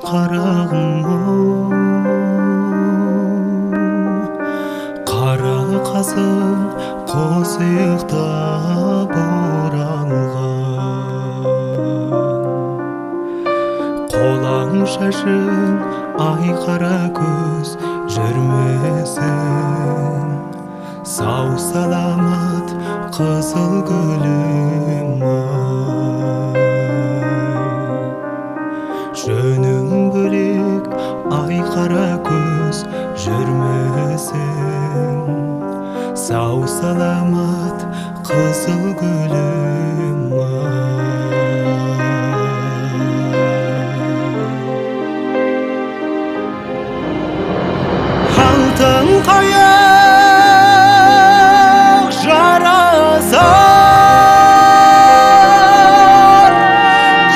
қарағым-ау, қара қасың қос иықтап оралған, қолаң шашың ай қара көз жүрмесін, сау саламат қызыл гүлім-ай. Жөнің бөлек ай қара көз жүрмесін, сау саламат қызыл гүлім-ай. Алтын қайық жарасар,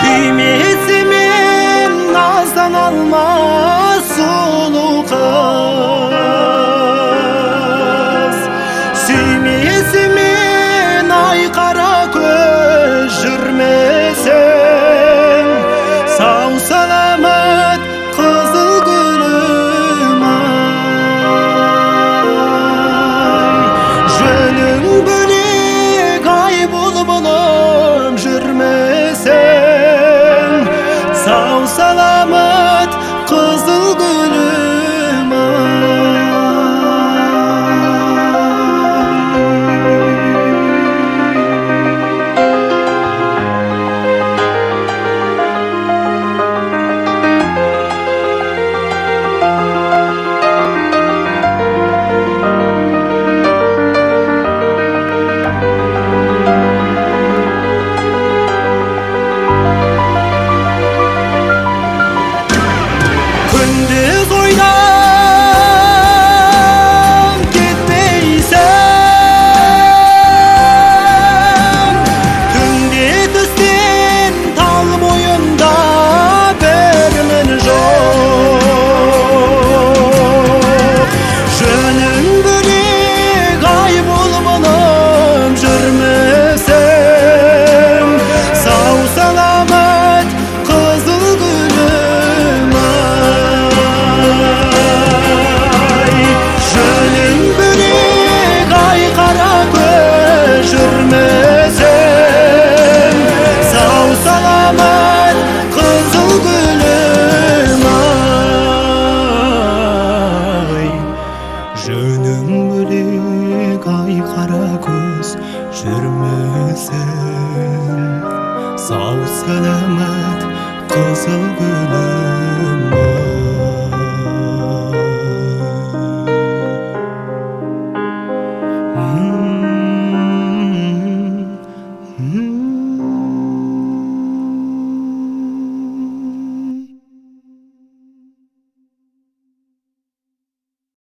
күймесімен наздан алмас сұлу қыз, сүймесімен ай қара көз жүрмесін, сау саламат қызыл гүлім-ай. Жөнің бөлек ай бұлбұлым жүрмесін, сау саламат қызыл гүлім-ай. Күндіз ойда